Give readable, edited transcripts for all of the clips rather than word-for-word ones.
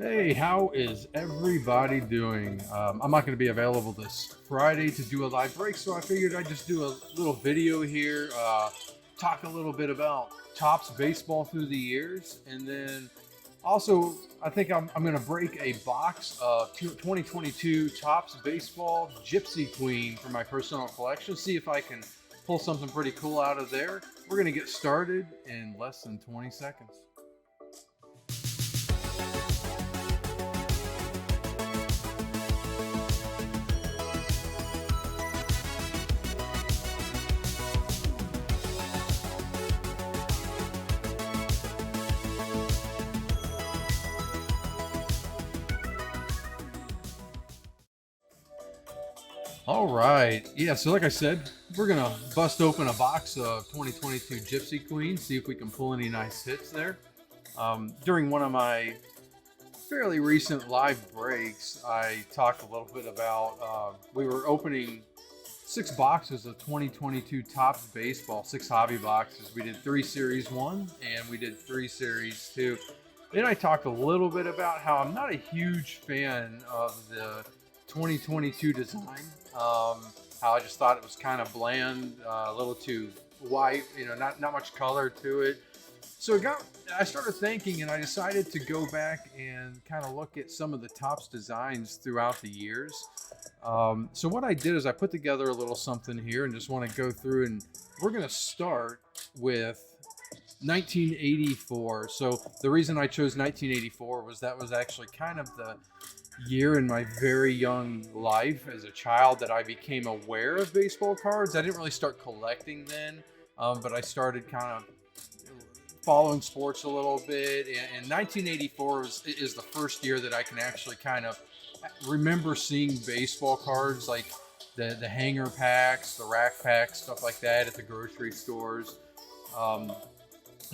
Hey, how is everybody doing? I'm not going to be available this Friday to do a live break, so I figured I'd just do a little video here, talk a little bit about Topps baseball through the years, and then also I think I'm going to break a box of 2022 Topps baseball Gypsy Queen for my personal collection, see if I can pull something pretty cool out of there. We're going to get started in less than 20 seconds. All right. Yeah, so like I said, we're going to bust open a box of 2022 Gypsy Queen, see if we can pull any nice hits there. During one of my fairly recent live breaks, I talked a little bit about we were opening 6 boxes of 2022 Topps Baseball, 6 hobby boxes. We did 3 Series 1 and we did 3 Series 2. Then I talked a little bit about how I'm not a huge fan of the 2022 design. How I just thought it was kind of bland, a little too white, not much color to it. So I started thinking, and I decided to go back and kind of look at some of the Topps designs throughout the years. So what I did is I put together a little something here, and just want to go through, and we're going to start with 1984. So the reason I chose 1984 was that was actually kind of the year in my very young life as a child that I became aware of baseball cards. I didn't really start collecting then, but I started kind of following sports a little bit. And 1984 is the first year that I can actually kind of remember seeing baseball cards, like the hanger packs, the rack packs, stuff like that at the grocery stores.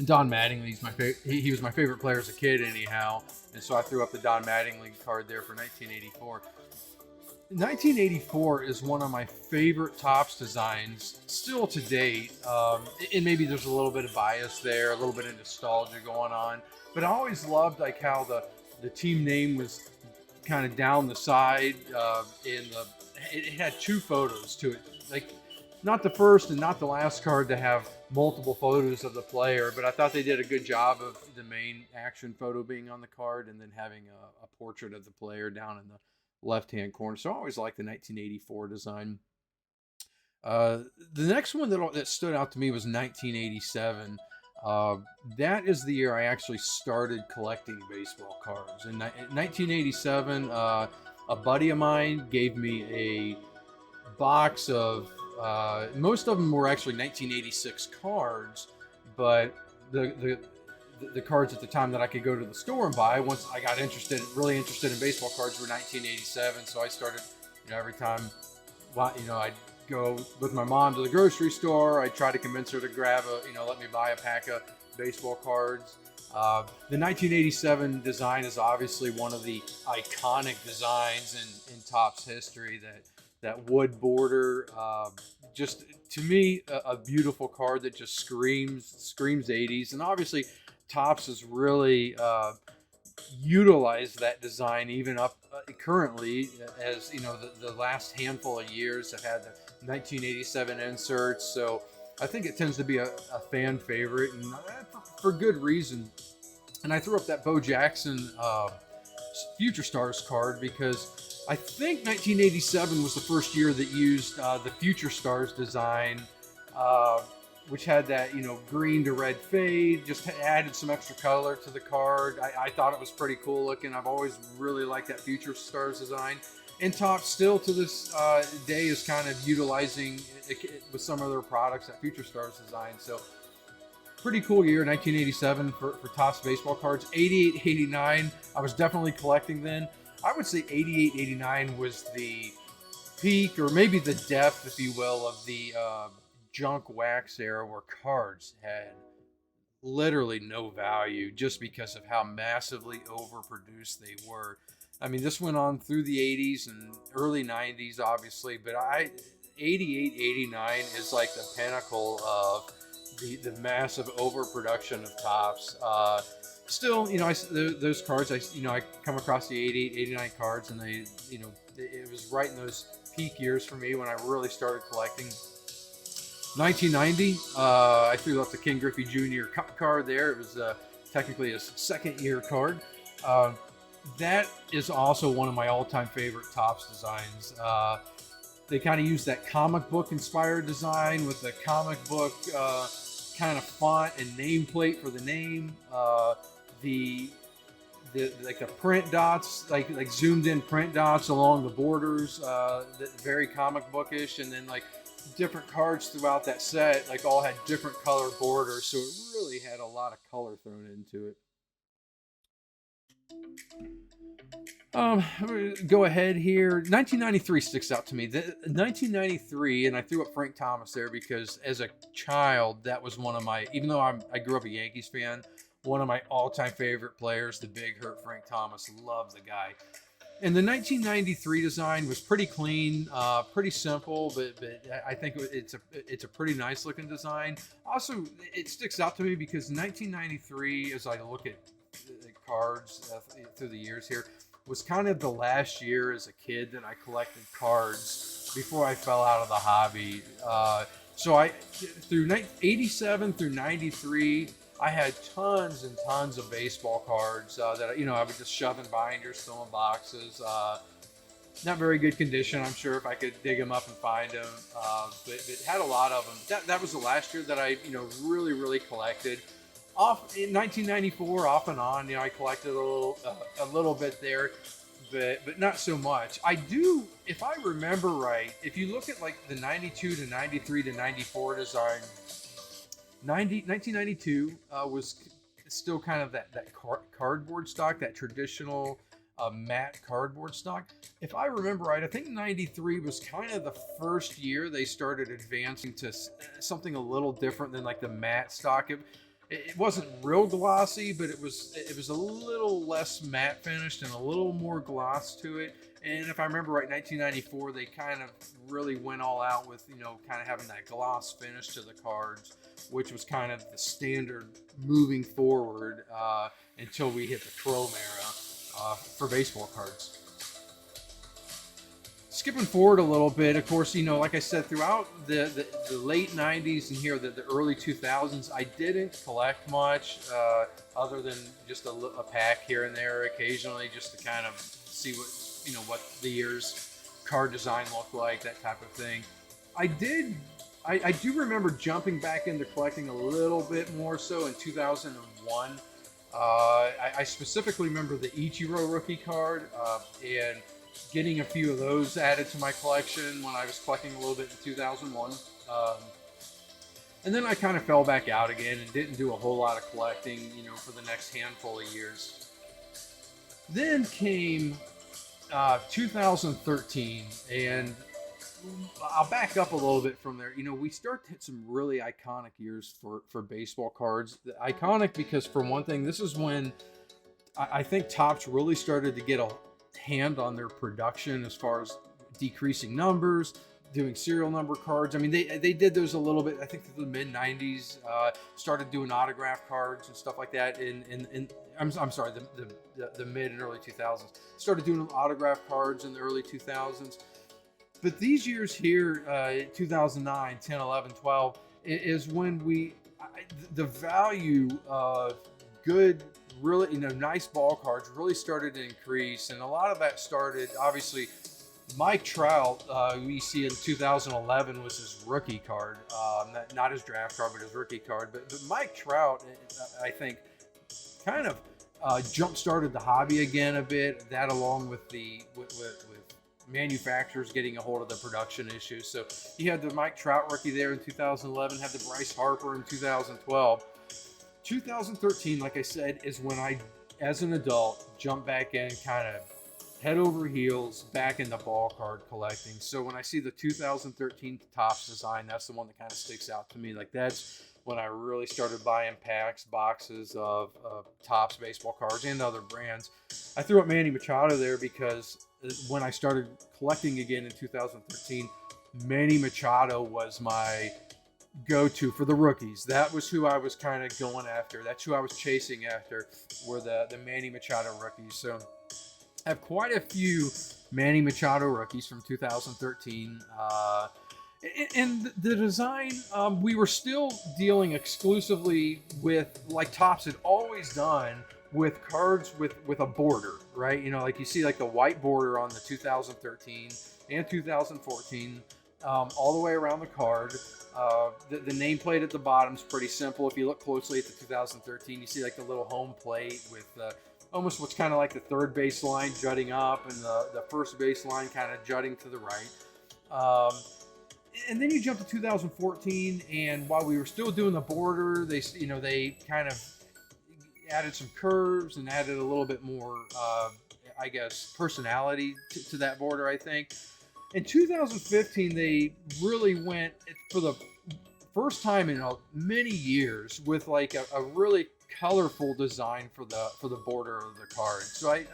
Don Mattingly's my favorite. He was my favorite player as a kid, anyhow, and so I threw up the Don Mattingly card there for 1984. 1984 is one of my favorite Topps designs still to date, and maybe there's a little bit of bias there, a little bit of nostalgia going on, but I always loved like how the team name was kind of down the side. It had 2 photos to it, like not the first and not the last card to have multiple photos of the player, but I thought they did a good job of the main action photo being on the card and then having a portrait of the player down in the left-hand corner. So I always liked the 1984 design. The next one that stood out to me was 1987. That is the year I actually started collecting baseball cards. In 1987, a buddy of mine gave me a box of most of them were actually 1986 cards, but the cards at the time that I could go to the store and buy once I got really interested in baseball cards were 1987. So I started, every time, I'd go with my mom to the grocery store. I'd try to convince her to grab let me buy a pack of baseball cards. The 1987 design is obviously one of the iconic designs in Topps history. That wood border, just to me, a beautiful card that just screams 80s. And obviously, Topps has really utilized that design even up currently, as the last handful of years have had the 1987 inserts. So I think it tends to be a fan favorite, and for good reason. And I threw up that Bo Jackson Future Stars card because I think 1987 was the first year that used the Future Stars design, which had that green to red fade, just added some extra color to the card. I thought it was pretty cool looking. I've always really liked that Future Stars design, and Topps still to this day is kind of utilizing it with some of their products, that Future Stars design. So pretty cool year, 1987 for Topps baseball cards. 88, 89, I was definitely collecting then. I would say 88, 89 was the peak, or maybe the depth, if you will, of the junk wax era, where cards had literally no value just because of how massively overproduced they were. I mean, this went on through the 80s and early 90s, obviously, but 88, 89 is like the pinnacle of the massive overproduction of Topps. Still, those cards, I come across the 88, 89 cards, and it was right in those peak years for me when I really started collecting. 1990, I threw up the King Griffey Jr. Cup card there. It was technically his second year card. That is also one of my all-time favorite Topps designs. They kind of use that comic book inspired design with the comic book kind of font and nameplate for the name. The like the print dots, like zoomed in print dots along the borders, very comic bookish, and then like different cards throughout that set, like all had different color borders, so it really had a lot of color thrown into it. Go ahead here. 1993 sticks out to me. 1993, and I threw up Frank Thomas there because as a child, that was one of my, even though I grew up a Yankees fan, one of my all-time favorite players, the big hurt Frank Thomas. Love the guy. And the 1993 design was pretty clean, pretty simple, but I think it's a pretty nice looking design. Also, it sticks out to me because 1993, as I look at the cards through the years here, was kind of the last year as a kid that I collected cards before I fell out of the hobby. So through 87 through 93, I had tons and tons of baseball cards that I would just shove in binders, throw in boxes. Not very good condition, I'm sure, if I could dig them up and find them. But it had a lot of them. That was the last year that I really collected. Off in 1994, off and on, I collected a little bit there, but not so much. I do, if I remember right, if you look at like the 92 to 93 to 94 design, 1992 was still kind of that cardboard stock, that traditional matte cardboard stock. If I remember right, I think 93 was kind of the first year they started advancing to something a little different than like the matte stock. It wasn't real glossy, but it was a little less matte finished and a little more gloss to it. And if I remember right, 1994, they kind of really went all out with, kind of having that gloss finish to the cards, which was kind of the standard moving forward until we hit the Chrome era for baseball cards. Skipping forward a little bit, of course, like I said, throughout the late 90s and here the early 2000s, I didn't collect much other than just a pack here and there occasionally, just to kind of see what the year's card design looked like, that type of thing. I do remember jumping back into collecting a little bit more so in 2001. I specifically remember the Ichiro rookie card and getting a few of those added to my collection when I was collecting a little bit in 2001. And then I kind of fell back out again and didn't do a whole lot of collecting, for the next handful of years. Then came 2013, and I'll back up a little bit from there. We start to hit some really iconic years for baseball cards. Iconic because, for one thing, this is when I think Topps really started to get a hand on their production as far as decreasing numbers, doing serial number cards. I mean, they did those a little bit, I think, through the mid 90s, started doing autograph cards and stuff like that. I'm sorry, the mid and early 2000s. Started doing autograph cards in the early 2000s. But these years here, 2009, 10, 11, 12, is when the value of good, really, nice ball cards really started to increase. And a lot of that started, obviously, Mike Trout, we see in 2011 was his rookie card, not his draft card, but his rookie card. But Mike Trout, I think, kind of jump-started the hobby again a bit. That, along with with manufacturers getting a hold of the production issues. So you had the Mike Trout rookie there in 2011, had the Bryce Harper in 2012. 2013, like I said, is when I, as an adult, jumped back in, kind of head over heels back into ball card collecting. So when I see the 2013 Topps design, that's the one that kind of sticks out to me. Like, that's when I really started buying packs, boxes of Topps baseball cards and other brands. I threw up Manny Machado there because when I started collecting again in 2013, Manny Machado was my go-to for the rookies. That was who I was kind of going after. That's who I was chasing after, were the Manny Machado rookies. So I have quite a few Manny Machado rookies from 2013. And the design, we were still dealing exclusively with, like Topps had always done, with cards with a border, right? You know, like you see like the white border on the 2013 and 2014, all the way around the card. The nameplate at the bottom is pretty simple. If you look closely at the 2013, you see like the little home plate with almost what's kind of like the third base line jutting up and the first base line kind of jutting to the right. And then you jump to 2014, and while we were still doing the border, they kind of added some curves and added a little bit more, I guess, personality to that border, I think. In 2015, they really went, for the first time in many years, with like a really colorful design for the border of the card. So I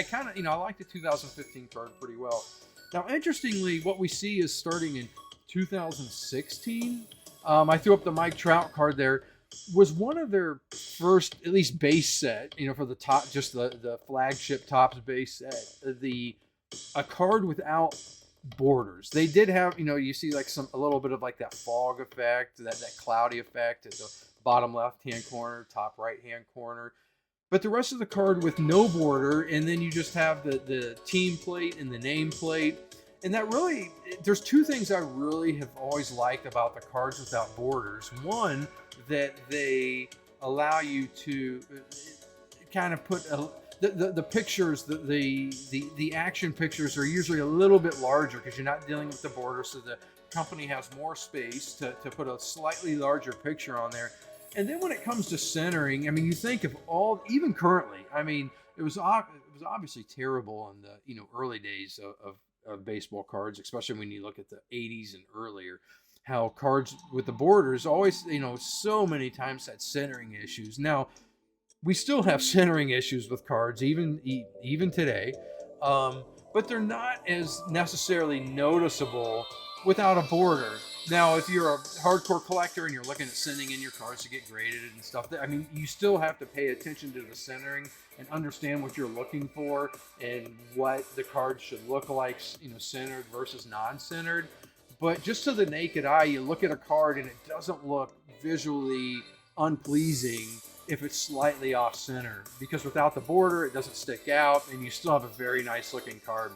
kind of, I like the 2015 card pretty well. Now, interestingly, what we see is starting in 2016. I threw up the Mike Trout card there. Was one of their first, at least base set, for the top, just the flagship Topps base set, a card without borders. They did have, you see like a little bit of like that fog effect, that cloudy effect at the bottom left hand corner, top right hand corner, but the rest of the card with no border, and then you just have the team plate and the name plate. And that really, there's two things I really have always liked about the cards without borders. One, that they allow you to kind of put the pictures, the action pictures are usually a little bit larger because you're not dealing with the border, so the company has more space to put a slightly larger picture on there. And then when it comes to centering, I mean, you think of even currently, I mean, it was obviously terrible in the early days of baseball cards, especially when you look at the 80s and earlier, how cards with the borders always, so many times had centering issues. Now, we still have centering issues with cards, even today, but they're not as necessarily noticeable without a border. Now, if you're a hardcore collector and you're looking at sending in your cards to get graded and stuff, I mean, you still have to pay attention to the centering and understand what you're looking for and what the card should look like, centered versus non-centered. But just to the naked eye, you look at a card and it doesn't look visually unpleasing if it's slightly off center, because without the border, it doesn't stick out and you still have a very nice looking card.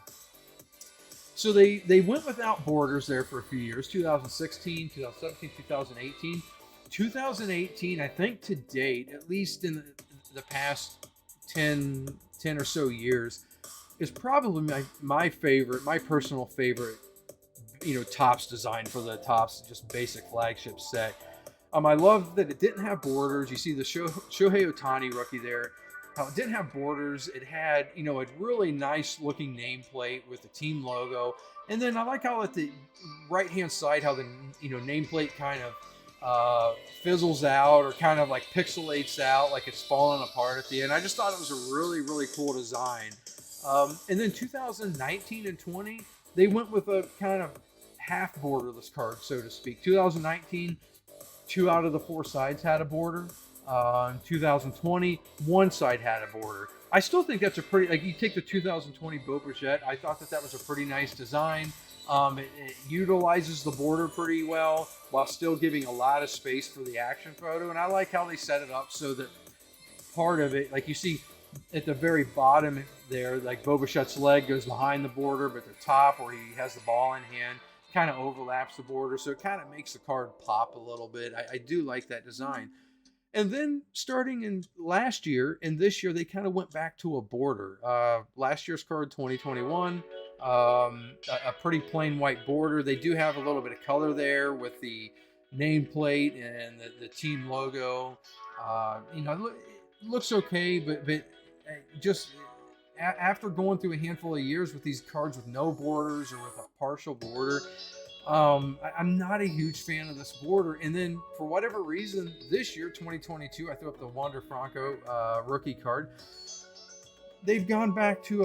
So they went without borders there for a few years, 2016, 2017, 2018. 2018, I think to date, at least in the past 10 or so years, is probably my personal favorite, Topps design for the Topps just basic flagship set. I love that it didn't have borders. You see the Shohei Ohtani rookie there. How it didn't have borders. It had, a really nice looking nameplate with the team logo. And then I like how at the right-hand side, how the, nameplate kind of fizzles out or kind of like pixelates out, like it's falling apart at the end. I just thought it was a really, really cool design. And then 2019 and 20, they went with a kind of half borderless card, so to speak. 2019, 2 out of the 4 sides had a border. In 2020, 1 side had a border. I still think that's a pretty, like you take the 2020 Bo Bichette, I thought that was a pretty nice design. It utilizes the border pretty well while still giving a lot of space for the action photo. And I like how they set it up so that part of it, like you see at the very bottom there, like Bo Bichette's leg goes behind the border, but the top where he has the ball in hand kind of overlaps the border. So it kind of makes the card pop a little bit. I do like that design. And then starting in last year and this year, they kind of went back to a border. Last year's card, 2021, a pretty plain white border. They do have a little bit of color there with the nameplate and the team logo. It looks okay, but just after going through a handful of years with these cards with no borders or with a partial border, I'm not a huge fan of this border. And then for whatever reason, this year, 2022, I threw up the Wander Franco rookie card. they've gone back to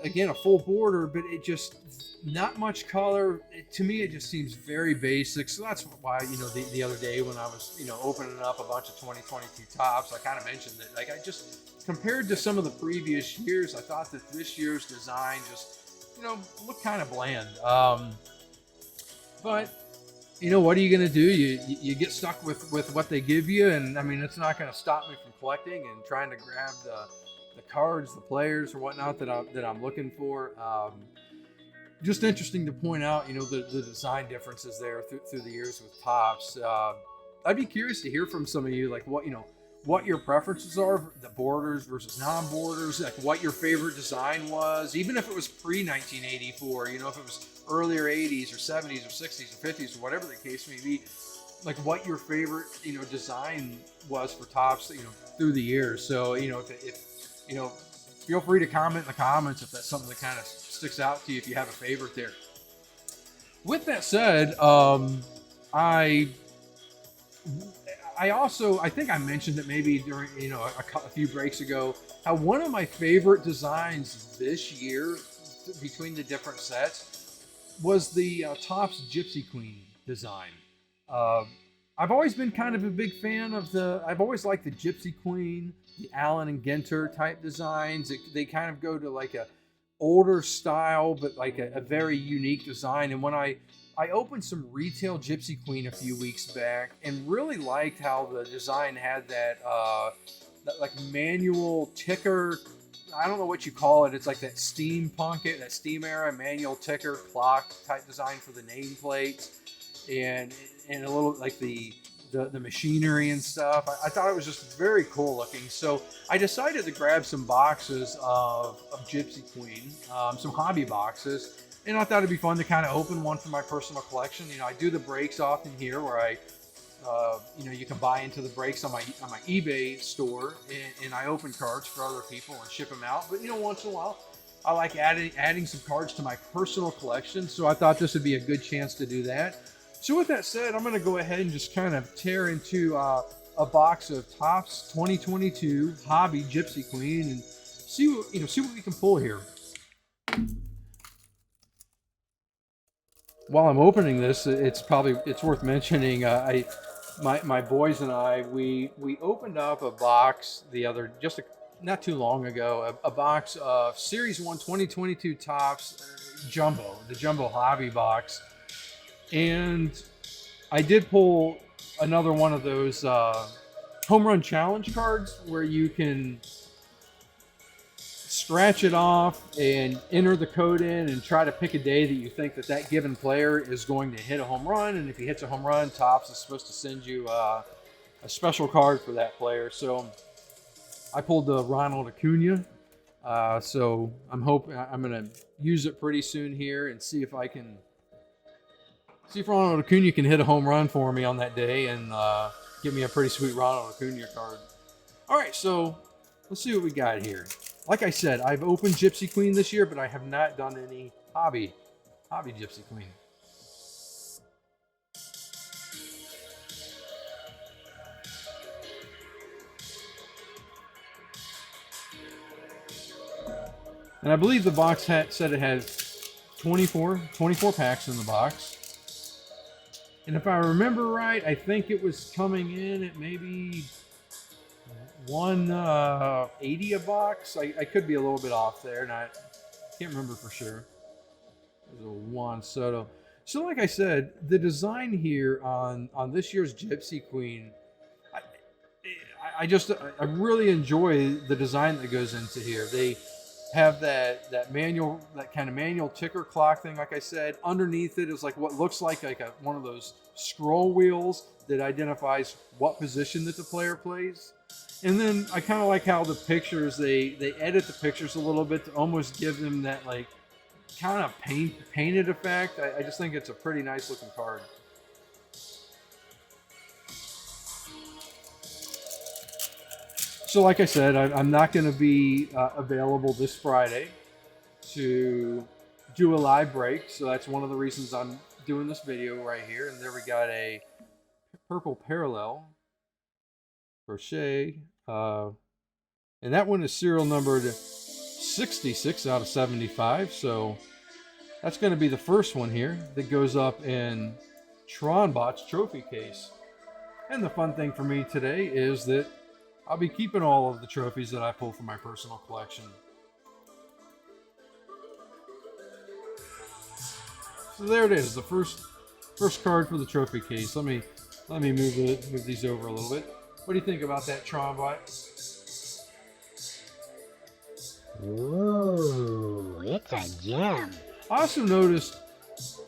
again a full border, but it just not much color. To me, it just seems very basic. So that's why, the other day when I was, opening up a bunch of 2022 tops, I kind of mentioned that, like, I just compared to some of the previous years, I thought that this year's design just, looked kind of bland. But what are you going to do? You get stuck with what they give you, and I mean, it's not going to stop me from collecting and trying to grab the cards, the players, or whatnot that I'm looking for. Just interesting to point out, the design differences there through the years with tops. I'd be curious to hear from some of you, like what your preferences are, the borders versus non-borders, like what your favorite design was, even if it was pre-1984, if it was earlier 80s or 70s or 60s or 50s or whatever the case may be, like what your favorite, design was for tops, through the years. So, if feel free to comment in the comments if that's something that kind of sticks out to you, if you have a favorite there. With that said, I think I mentioned it maybe during, a few breaks ago, how one of my favorite designs this year between the different sets was the Topps Gypsy Queen design. I've always been kind of a big fan of I've always liked the Gypsy Queen, the Allen and Ginter type designs. They kind of go to like a older style, but like a very unique design. And when I opened some retail Gypsy Queen a few weeks back and really liked how the design had that like manual ticker. I don't know what you call it. It's like that that steam era manual ticker clock type design for the nameplates, and a little like the machinery and stuff. I thought it was just very cool looking. So I decided to grab some boxes of Gypsy Queen, some hobby boxes. And I thought it'd be fun to kind of open one for my personal collection. I do the breaks often here where I, you can buy into the breaks on my eBay store, and I open cards for other people and ship them out. But once in a while, I like adding some cards to my personal collection. So I thought this would be a good chance to do that. So with that said, I'm going to go ahead and just kind of tear into a box of Topps 2022 Hobby Gypsy Queen and see what we can pull here. While I'm opening this, it's worth mentioning. My boys and I, we opened up a box not too long ago, a box of Series 1 2022 Topps Jumbo, the Jumbo Hobby box, and I did pull another one of those home run challenge cards where you can scratch it off and enter the code in and try to pick a day that you think that given player is going to hit a home run. And if he hits a home run, Topps is supposed to send you a special card for that player. So I pulled the Ronald Acuna. So I'm going to use it pretty soon here and see if Ronald Acuna can hit a home run for me on that day and give me a pretty sweet Ronald Acuna card. All right, so let's see what we got here. Like I said, I've opened Gypsy Queen this year, but I have not done any hobby Gypsy Queen. And I believe the box said it has 24 packs in the box. And if I remember right, I think it was coming in at maybe $180 a box. I could be a little bit off there, and I can't remember for sure. There's a Juan Soto. So like I said, the design here on this year's Gypsy Queen, I really enjoy the design that goes into here. They have that kind of manual ticker clock thing. Like I said, underneath it is like what looks like one of those scroll wheels that identifies what position that the player plays. And then I kind of like how the pictures, they edit the pictures a little bit to almost give them that like kind of painted effect. I just think it's a pretty nice looking card. So like I said, I'm not going to be available this Friday to do a live break. So that's one of the reasons I'm doing this video right here. And there we got a purple parallel crochet. And that one is serial numbered 66 out of 75. So that's going to be the first one here that goes up in Tronbot's trophy case. And the fun thing for me today is that I'll be keeping all of the trophies that I pull from my personal collection. So there it is, the first card for the trophy case. Let me move these over a little bit. What do you think about that, Tronbot? Ooh, it's a gem. I also noticed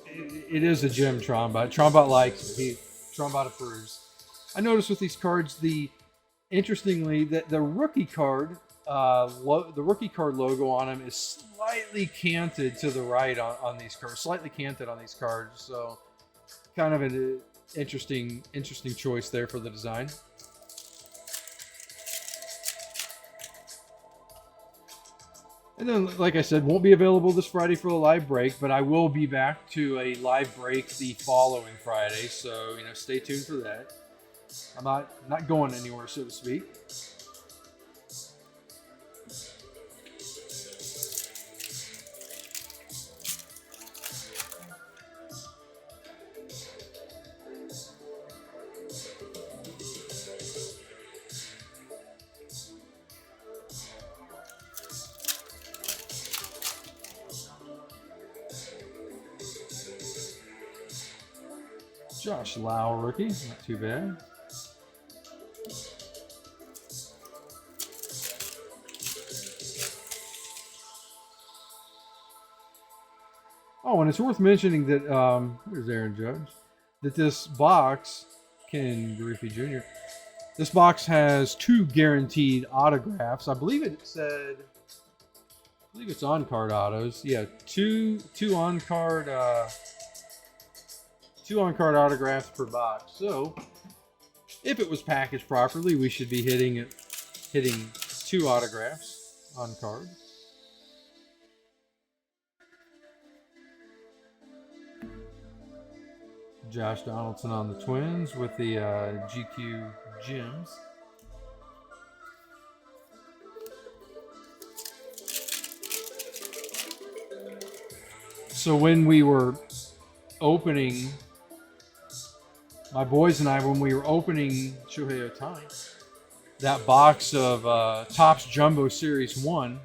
it is a gem, Tronbot. Tronbot likes it. Tronbot approves. I noticed with these cards, interestingly, that the rookie card, the rookie card logo on them is slightly canted to the right on these cards. Slightly canted on these cards. So, kind of an interesting choice there for the design. And then, like I said, won't be available this Friday for the live break, but I will be back to a live break the following Friday. So, stay tuned for that. I'm not going anywhere, so to speak. Josh Lau rookie, not too bad. Oh, and it's worth mentioning that, where's Aaron Judge? That this box, Ken Griffey Jr., this box has 2 guaranteed autographs. I believe it's on-card autos. Yeah, two on-card autographs per box. So, if it was packaged properly, we should be hitting 2 autographs on card. Josh Donaldson on the Twins with the GQ gems. So when we were opening, my boys and I, when we were opening Shohei Ohtani, that box of Topps Jumbo Series 1,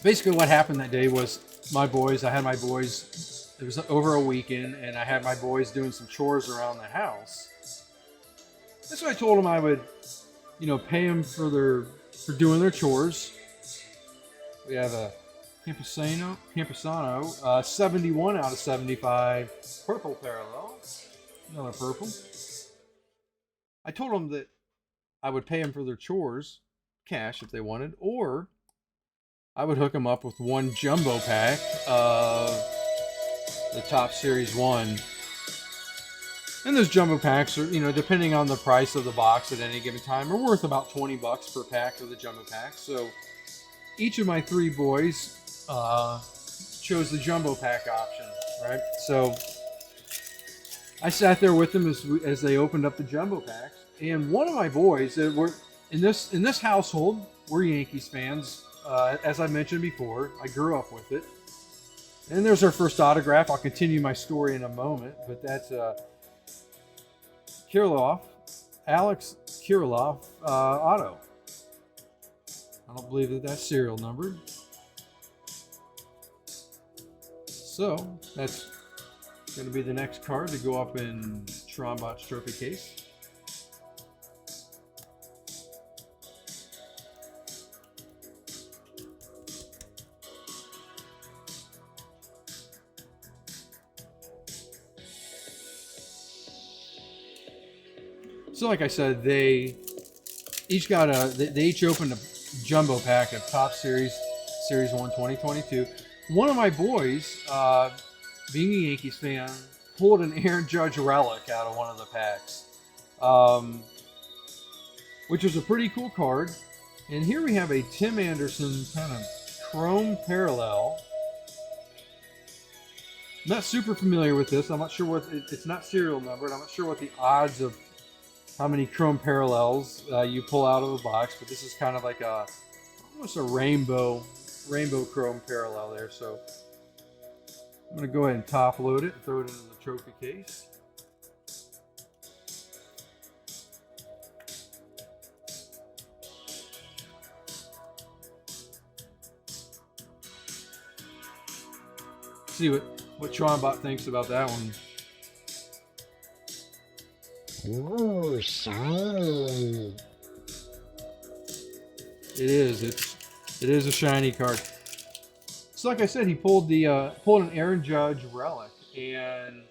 basically what happened that day was I had my boys, it was over a weekend, and I had my boys doing some chores around the house. And so I told them I would, pay them for doing their chores. We have a Campusano, 71 out of 75, purple parallel, another purple. I told them that I would pay them for their chores, cash if they wanted, or I would hook them up with 1 jumbo pack of the Topps Series 1. And those jumbo packs are, depending on the price of the box at any given time, are worth about $20 per pack of the jumbo pack. So each of my 3 boys chose the jumbo pack option, right? So I sat there with them as they opened up the jumbo packs, and one of my boys that were in this household, we're Yankees fans. As I mentioned before, I grew up with it. And there's our first autograph. I'll continue my story in a moment, but that's Alex Kirilloff auto. I don't believe that's serial numbered. So that's going to be the next card to go up in Tronbot's trophy case. So like I said, they each opened a jumbo pack of Topps Series 1 2022. One of my boys, being a Yankees fan, pulled an Aaron Judge relic out of one of the packs, which was a pretty cool card. And here we have a Tim Anderson kind of chrome parallel. I'm not super familiar with this. I'm not sure it's not serial numbered. I'm not sure what the odds of how many chrome parallels you pull out of a box, but this is kind of like almost a rainbow chrome parallel there. So I'm going to go ahead and top load it and throw it into the trophy case. See what Tronbot thinks about that one. Ooh, shiny. It is a shiny card. So like I said, he pulled an Aaron Judge relic, and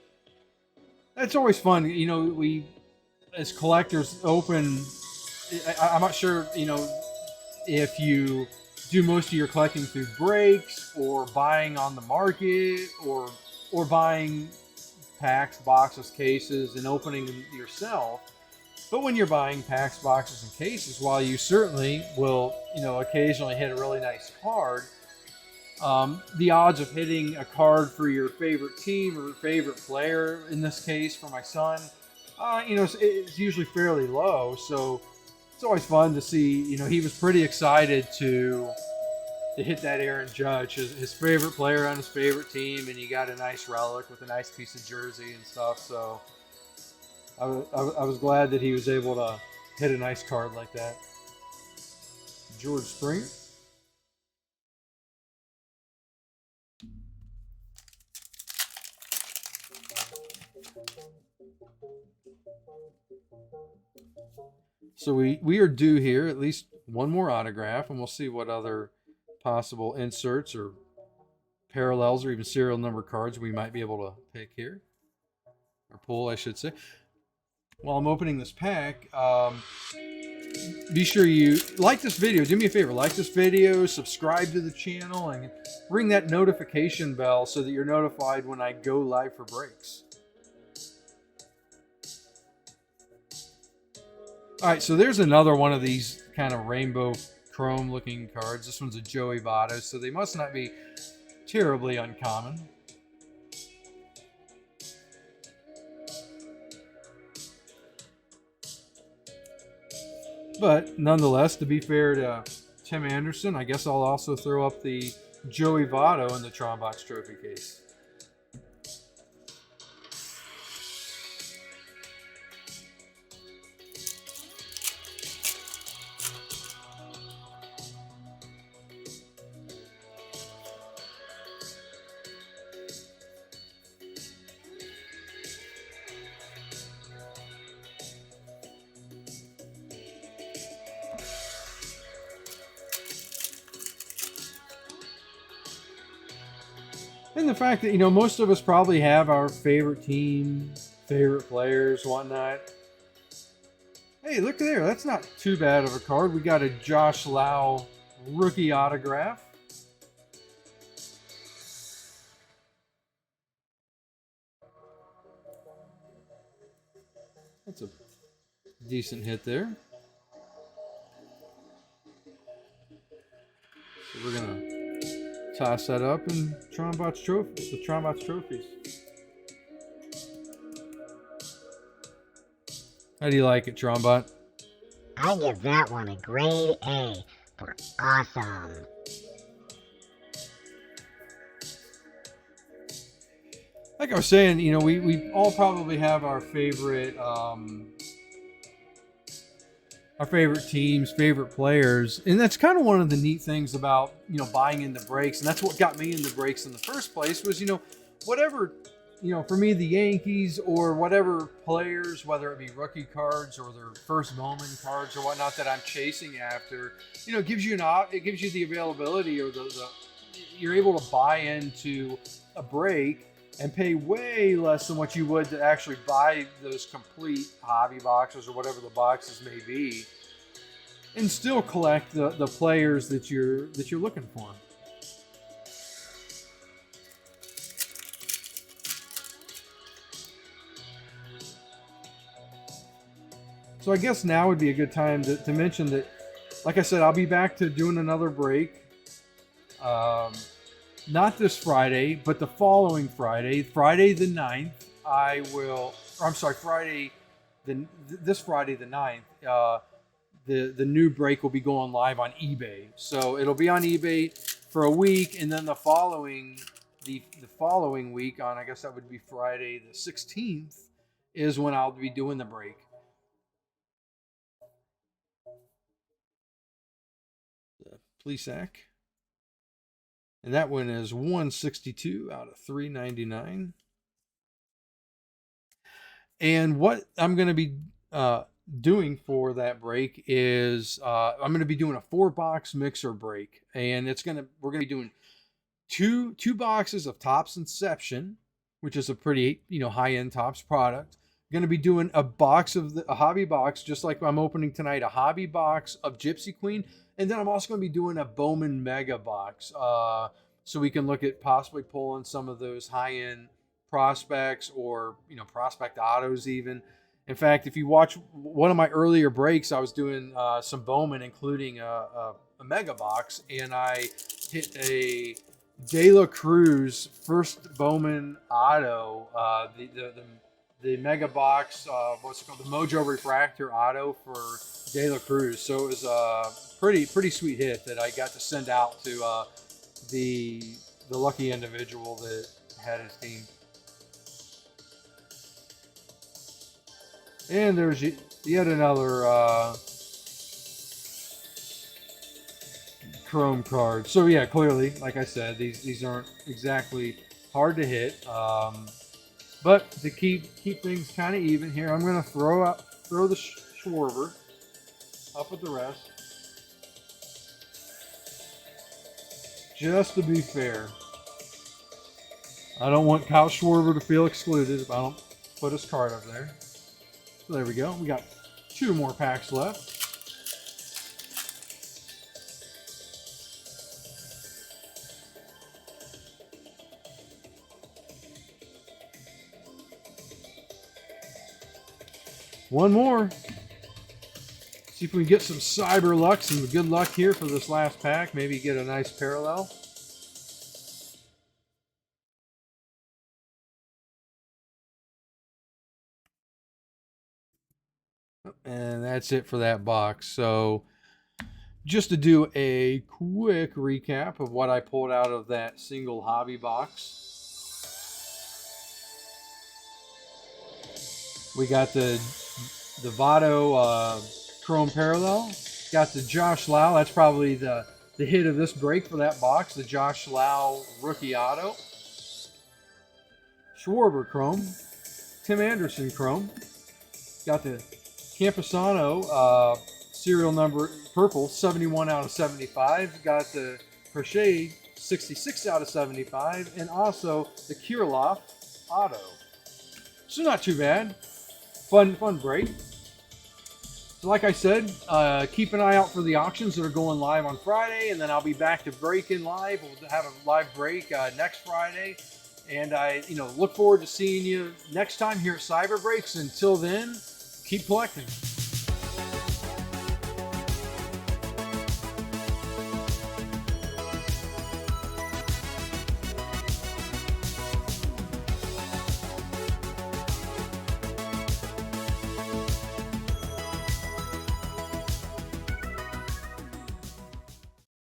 that's always fun. You know, we as collectors open. I'm not sure, you know, if you do most of your collecting through breaks or buying on the market or buying packs, boxes, cases, and opening them yourself. But when you're buying packs, boxes, and cases, while you certainly will, you know, occasionally hit a really nice card, the odds of hitting a card for your favorite team or favorite player, in this case for my son, you know, it's usually fairly low. So it's always fun to see. You know, he was pretty excited to hit that Aaron Judge, his favorite player on his favorite team, and he got a nice relic with a nice piece of jersey and stuff. So I was glad that he was able to hit a nice card like that. George Springer. So we are due here at least one more autograph, and we'll see what other possible inserts or parallels or even serial number cards we might be able to pick here, or pull, I should say. While I'm opening this pack, be sure you like this video. Do me a favor, like this video, subscribe to the channel, and ring that notification bell so that you're notified when I go live for breaks. All right, so there's another one of these kind of rainbow chrome looking cards. This one's a Joey Votto, so they must not be terribly uncommon. But nonetheless, to be fair to Tim Anderson, I guess I'll also throw up the Joey Votto in the Tronbox trophy case. And the fact that, you know, most of us probably have our favorite team, favorite players, whatnot. Hey, look there. That's not too bad of a card. We got a Josh Lau rookie autograph. That's a decent hit there. So we're going to toss that up and Tronbox trophy, the Tronbox trophies. How do you like it, Tronbot? I give that one a grade A for awesome. Like I was saying, you know, we all probably have our favorite teams, favorite players, and that's kind of one of the neat things about, you know, buying into breaks, and that's what got me into breaks in the first place was, you know, whatever, you know, for me, the Yankees or whatever players, whether it be rookie cards or their first moment cards or whatnot that I'm chasing after, you know, it gives you the availability or you're able to buy into a break and pay way less than what you would to actually buy those complete hobby boxes or whatever the boxes may be, and still collect the players that you're looking for. So I guess now would be a good time to mention that, like I said, I'll be back to doing another break. Not this Friday, but the following Friday, Friday the 9th, Friday this Friday the 9th, the new brake will be going live on eBay. So it'll be on eBay for a week, and then the following week, on I guess that would be Friday the 16th, is when I'll be doing the brake. The Plesac. And that one is 162 out of 399. And what I'm going to be doing for that brake is I'm going to be doing a 4-box mixer brake, and we're going to be doing two boxes of Tops Inception, which is a pretty high-end Tops product. Going to be doing a hobby box, just like I'm opening tonight, a hobby box of Gypsy Queen, and then I'm also going to be doing a Bowman Mega box, so we can look at possibly pulling some of those high-end prospects, or prospect autos even. In fact, if you watch one of my earlier breaks, I was doing some Bowman, including a Mega box, and I hit a De La Cruz first Bowman auto, the Mega box, what's it called, the Mojo Refractor auto for De La Cruz. So it was a pretty sweet hit that I got to send out to the lucky individual that had his team. And there's yet another chrome card. So yeah, clearly, like I said, these aren't exactly hard to hit. But to keep things kind of even here, I'm going to throw the Schwarber up with the rest, just to be fair. I don't want Kyle Schwarber to feel excluded if I don't put his card up there. So there we go. We got 2 more packs left. One more. See if we can get some cyber luck, some good luck here for this last pack. Maybe get a nice parallel. And that's it for that box. So just to do a quick recap of what I pulled out of that single hobby box. We got the Votto Chrome Parallel. Got the Josh Lau. That's probably the hit of this break for that box. The Josh Lau Rookie Auto. Schwarber Chrome. Tim Anderson Chrome. Got the Campusano serial number purple, 71 out of 75. Got the Crochet, 66 out of 75. And also the Kirilloff Auto. So not too bad. Fun break. So like I said, keep an eye out for the auctions that are going live on Friday, and then I'll be back to breaking live. We'll have a live break next Friday, and I look forward to seeing you next time here at Cyber Breaks. Until then, keep collecting.